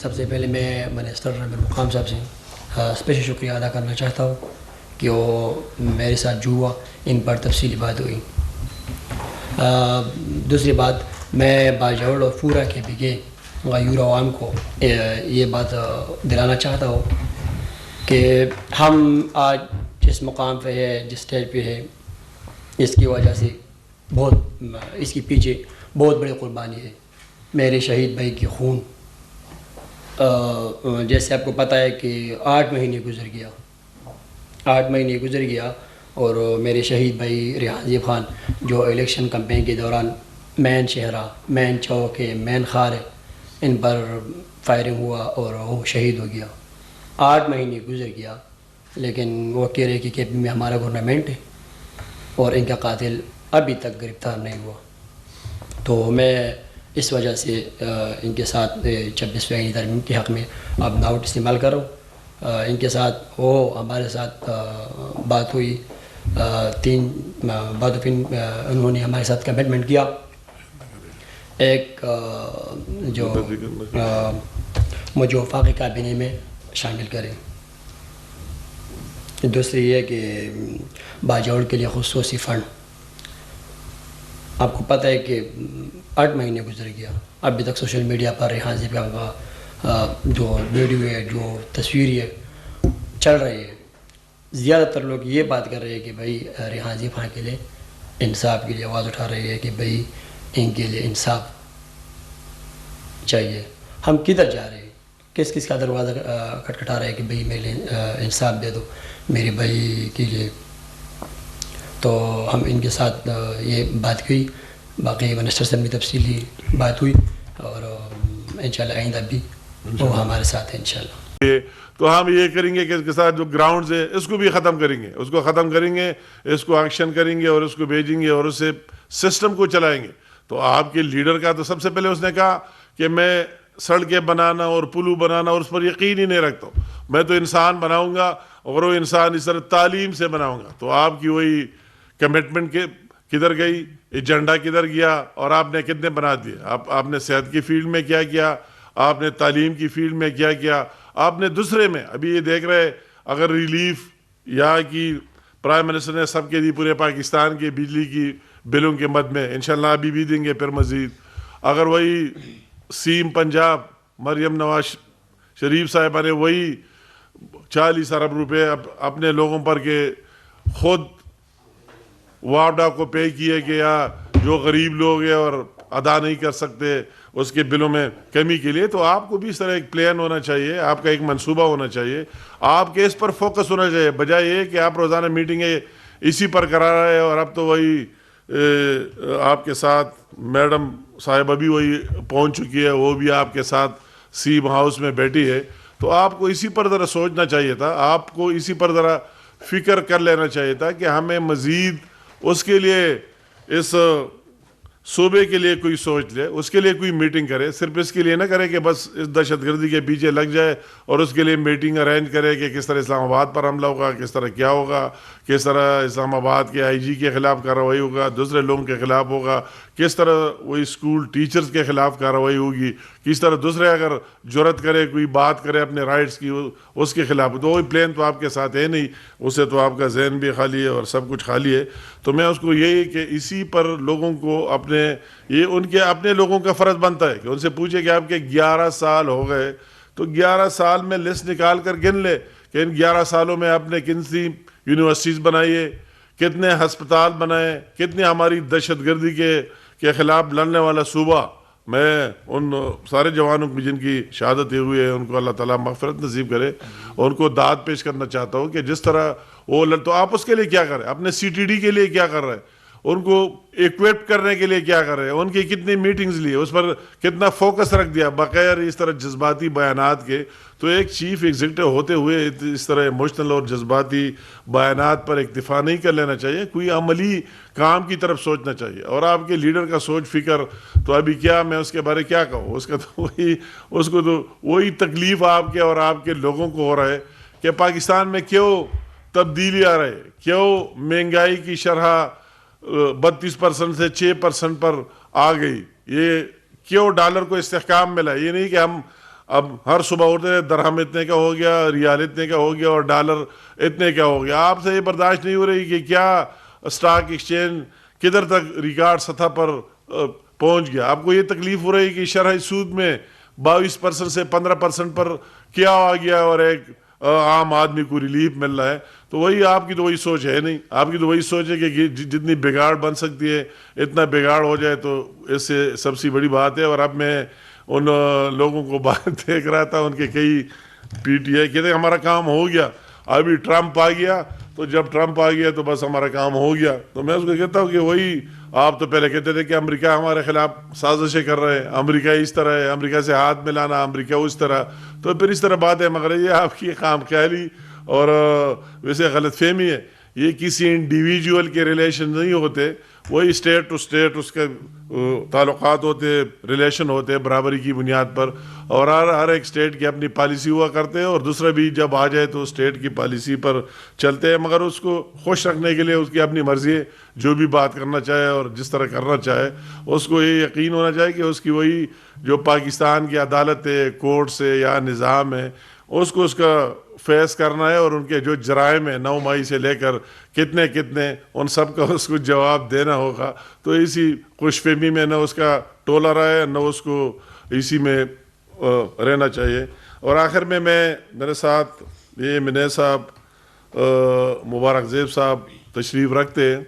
سب سے پہلے میں منسٹر امیر مقام صاحب سے اسپیشل شکریہ ادا کرنا چاہتا ہوں کہ وہ میرے ساتھ جو ہوا ان پر تفصیلی بات ہوئی. دوسری بات میں باجوڑ اور پورا کے بگے غیور عوام کو یہ بات دلانا چاہتا ہوں کہ ہم آج جس مقام پہ ہے جس اسٹیج پہ ہے اس کی وجہ سے بہت اس کے پیچھے بہت بڑی قربانی ہے. میرے شہید بھائی کی خون جیسے آپ کو پتہ ہے کہ 8 مہینے گزر گیا اور میرے شہید بھائی ریحان زیب خان جو الیکشن کمپین کے دوران مین شہرہ مین چوک ہے مین خار ہے ان پر فائرنگ ہوا اور وہ شہید ہو گیا. 8 مہینے گزر گیا لیکن وہ کہہ رہے کہ کے پی میں ہمارا گورنمنٹ ہے اور ان کا قاتل ابھی تک گرفتار نہیں ہوا. تو میں اس وجہ سے ان کے ساتھ 26 فیصد ترمیم کے حق میں اب ناؤٹ استعمال کرو. ان کے ساتھ وہ ہمارے ساتھ بات ہوئی 3 باتوں پہ انہوں نے ہمارے ساتھ کمٹمنٹ کیا. ایک جو مجھے وفاقی کابینہ میں شامل کریں. دوسری یہ کہ باجوڑ کے لیے خصوصی فنڈ. آپ کو پتہ ہے کہ 8 مہینے گزر گیا ابھی تک سوشل میڈیا پر ریحان زیب کا جو ویڈیو ہے جو تصویر ہے چل رہی ہے. زیادہ تر لوگ یہ بات کر رہے ہیں کہ بھائی ریحان زیب خان کے لیے انصاف کے لیے آواز اٹھا رہے ہیں کہ بھائی ان کے لیے انصاف چاہیے. ہم کدھر جا رہے ہیں کس کا دروازہ کھٹکھٹا رہے ہیں کہ بھائی میرے لیے انصاف دے دو میرے بھائی کے لیے. تو ہم ان کے ساتھ یہ بات کی. باقی منسٹر سے بھی تفصیلی بات ہوئی اور انشاءاللہ آئندہ بھی وہ ہمارے ساتھ ہیں انشاءاللہ. تو ہم یہ کریں گے کہ اس کے ساتھ جو گراؤنڈز ہے اس کو بھی ختم کریں گے اس کو ایکشن کریں گے اور اس کو بھیجیں گے اور اس سے سسٹم کو چلائیں گے. تو آپ کے لیڈر کا تو سب سے پہلے اس نے کہا کہ میں سڑکیں بنانا اور پلو بنانا اور اس پر یقین ہی نہیں رکھتا ہوں. میں تو انسان بناؤں گا اور وہ انسان اس طرح تعلیم سے بناؤں گا. تو آپ کی وہی کمٹمنٹ کدھر گئی ایجنڈا کدھر گیا اور آپ نے کتنے بنا دیے. آپ نے صحت کی فیلڈ میں کیا کیا آپ نے تعلیم کی فیلڈ میں کیا کیا آپ نے دوسرے میں ابھی یہ دیکھ رہے اگر ریلیف یہاں کی پرائم منسٹر نے سب کے دی پورے پاکستان کے بجلی کی بلوں کے مد میں انشاءاللہ ابھی بھی دیں گے پھر مزید. اگر وہی سیم پنجاب مریم نواز شریف صاحبہ نے وہی 40 ارب روپے اپنے لوگوں پر کے خود وارڈا کو پے کیے کہ یا جو غریب لوگ ہیں اور ادا نہیں کر سکتے اس کے بلوں میں کمی کے لیے. تو آپ کو بھی اس طرح ایک پلان ہونا چاہیے آپ کا ایک منصوبہ ہونا چاہیے آپ کے اس پر فوکس ہونا چاہیے بجائے یہ کہ آپ روزانہ میٹنگیں اسی پر کرا رہے ہیں. اور اب تو وہی آپ کے ساتھ میڈم صاحبہ بھی وہی پہنچ چکی ہے وہ بھی آپ کے ساتھ سیم ہاؤس میں بیٹھی ہے. تو آپ کو اسی پر ذرا سوچنا چاہیے تھا آپ کو اسی پر ذرا فکر کر لینا چاہیے تھا کہ ہمیں مزید اس کے لیے اس صوبے کے لیے کوئی سوچ لے اس کے لیے کوئی میٹنگ کرے. صرف اس کے لیے نہ کرے کہ بس اس دہشت گردی کے پیچھے لگ جائے اور اس کے لیے میٹنگ ارینج کرے کہ کس طرح اسلام آباد پر حملہ ہوگا کس طرح کیا ہوگا کس طرح اسلام آباد کے آئی جی کے خلاف کارروائی ہوگا دوسرے لوگوں کے خلاف ہوگا کس طرح وہی اسکول ٹیچرز کے خلاف کارروائی ہوگی کس طرح دوسرے اگر جرت کرے کوئی بات کرے اپنے رائٹس کی اس کے خلاف. تو وہی پلان تو آپ کے ساتھ ہے نہیں اسے تو آپ کا ذہن بھی خالی ہے اور سب کچھ خالی ہے. تو میں اس کو یہی کہ اسی پر لوگوں کو اپنے یہ ان کے اپنے لوگوں کا فرض بنتا ہے کہ ان سے پوچھے کہ آپ کے 11 سال ہو گئے تو 11 سال میں لسٹ نکال کر گن لے کہ ان 11 سالوں میں آپ نے کن سی یونیورسٹیز بنائی ہے کتنے ہسپتال بنائے کتنی ہماری دہشت گردی کے خلاف لڑنے والا صوبہ. میں ان سارے جوانوں کی جن کی شہادت ہوئی ہے ان کو اللہ تعالیٰ مغفرت نصیب کرے اور ان کو داد پیش کرنا چاہتا ہوں کہ جس طرح وہ تو آپ اس کے لیے کیا کر رہے ہیں اپنے سی ٹی ڈی کے لیے کیا کر رہے ہیں ان کو ایکویپ کرنے کے لیے کیا کر رہے ہیں ان کی کتنی میٹنگز لی اس پر کتنا فوکس رکھ دیا بغیر اس طرح جذباتی بیانات کے. تو ایک چیف ایگزیکٹو ہوتے ہوئے اس طرح ایموشنل اور جذباتی بیانات پر اکتفا نہیں کر لینا چاہیے کوئی عملی کام کی طرف سوچنا چاہیے. اور آپ کے لیڈر کا سوچ فکر تو ابھی کیا میں اس کے بارے کیا کہوں اس کو تو وہی تکلیف آپ کے اور آپ کے لوگوں کو ہو رہا ہے کہ پاکستان میں کیوں تبدیلی آ رہے کیوں مہنگائی کی شرح 32% سے 6% پر آ گئی یہ کیوں ڈالر کو استحکام ملا. یہ نہیں کہ ہم اب ہر صبح اٹھتے درہم اتنے کا ہو گیا, ریال اتنے کا ہو گیا, اور ڈالر اتنے کا ہو گیا. آپ سے یہ برداشت نہیں ہو رہی کہ کیا اسٹاک ایکسچینج کدھر تک ریکارڈ سطح پر پہنچ گیا. آپ کو یہ تکلیف ہو رہی کہ شرح سود میں 22% سے 15% پر کیا آ گیا اور ایک عام آدمی کو ریلیف مل رہا ہے. تو وہی آپ کی تو وہی سوچ ہے نہیں. آپ کی تو وہی سوچ ہے کہ جتنی بگاڑ بن سکتی ہے اتنا بگاڑ ہو جائے تو اس سے سب سے بڑی بات ہے. اور اب میں ان لوگوں کو بات دیکھ رہا تھا, ان کے کئی پی ٹی آئی کہتے ہیں ہمارا کام ہو گیا, ابھی ٹرمپ آ گیا, تو جب ٹرمپ آ گیا تو بس ہمارا کام ہو گیا. تو میں اس کو کہتا ہوں کہ وہی آپ تو پہلے کہتے تھے کہ امریکہ ہمارے خلاف سازشیں کر رہے ہیں, امریکہ اس طرح ہے, امریکہ سے ہاتھ ملانا, امریکہ اس طرح, تو پھر اس طرح بات ہے. مگر یہ آپ کی خام خیالی اور ویسے غلط فہمی ہے. یہ کسی انڈیویجول کے ریلیشن نہیں ہوتے, وہی اسٹیٹ ٹو اسٹیٹ اس کے تعلقات ہوتے, ریلیشن ہوتے برابری کی بنیاد پر, اور ہر ایک اسٹیٹ کی اپنی پالیسی ہوا کرتے ہیں, اور دوسرا بھی جب آ جائے تو اسٹیٹ کی پالیسی پر چلتے ہیں. مگر اس کو خوش رکھنے کے لیے اس کی اپنی مرضی ہے, جو بھی بات کرنا چاہے اور جس طرح کرنا چاہے, اس کو یہ یقین ہونا چاہیے کہ اس کی وہی جو پاکستان کی عدالت ہے, کورٹ سے یا نظام ہے, اس کو اس کا فیس کرنا ہے, اور ان کے جو جرائم ہیں 9 مئی سے لے کر کتنے ان سب کا اس کو جواب دینا ہوگا. تو اسی خوش فہمی میں نہ اس کا ٹولہ رہے, نہ اس کو اسی میں رہنا چاہیے. اور آخر میں میرے ساتھ یہ منیر صاحب, مبارک زیب صاحب تشریف رکھتے ہیں,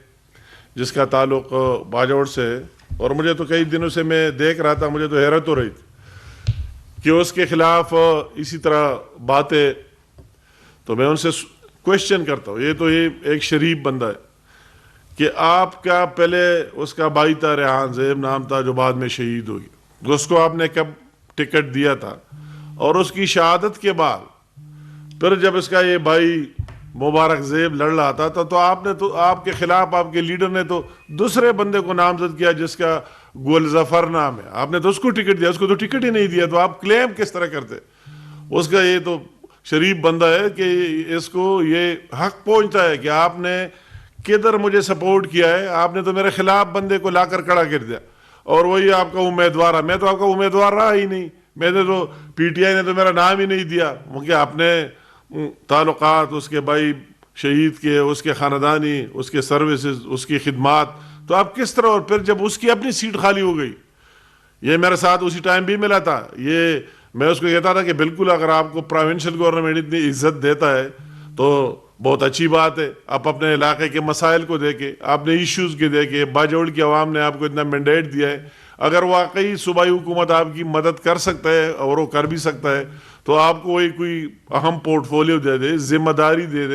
جس کا تعلق باجوڑ سے ہے, اور مجھے تو کئی دنوں سے میں دیکھ رہا تھا, مجھے تو حیرت ہو رہی تھی کہ اس کے خلاف اسی طرح باتیں. تو میں ان سے کوشچن کرتا ہوں, یہ تو یہ ایک شریف بندہ ہے کہ آپ کا پہلے اس کا بھائی تھا, ریحان زیب نام تھا, جو بعد میں شہید ہو گیا, اس کو آپ نے کب ٹکٹ دیا تھا, اور اس کی شہادت کے بعد پھر جب اس کا یہ بھائی مبارک زیب لڑ رہا تھا تو آپ کے خلاف آپ کے لیڈر نے تو دوسرے بندے کو نامزد کیا جس کا گلظفر نام ہے. آپ نے تو اس کو ٹکٹ دیا, اس کو تو ٹکٹ ہی نہیں دیا, تو آپ کلیم کس طرح کرتے؟ اس کا یہ تو شریف بندہ ہے کہ اس کو یہ حق پہنچتا ہے کہ آپ نے کدھر مجھے سپورٹ کیا ہے, آپ نے تو میرے خلاف بندے کو لا کر کھڑا کر دیا, اور وہی آپ کا امیدوار ہے. میں تو آپ کا امیدوار رہا ہی نہیں, میں نے تو پی ٹی آئی نے تو میرا نام ہی نہیں دیا, کیونکہ آپ نے تعلقات اس کے بھائی شہید کے, اس کے خاندانی, اس کے سروسز, اس کی خدمات, تو آپ کس طرح. اور پھر جب اس کی اپنی سیٹ خالی ہو گئی, یہ میرے ساتھ اسی ٹائم بھی ملا تھا, یہ میں اس کو کہتا تھا کہ بالکل اگر آپ کو پروونشل گورنمنٹ اتنی عزت دیتا ہے تو بہت اچھی بات ہے. آپ اپنے علاقے کے مسائل کو دیکھیں, آپ نے ایشوز کے دیکھیں, باجوڑ کی عوام نے آپ کو اتنا مینڈیٹ دیا ہے, اگر واقعی صوبائی حکومت آپ کی مدد کر سکتا ہے, اور وہ کر بھی سکتا ہے, تو آپ کو وہی کوئی اہم پورٹ فولیو دے دے, ذمہ داری دے دے.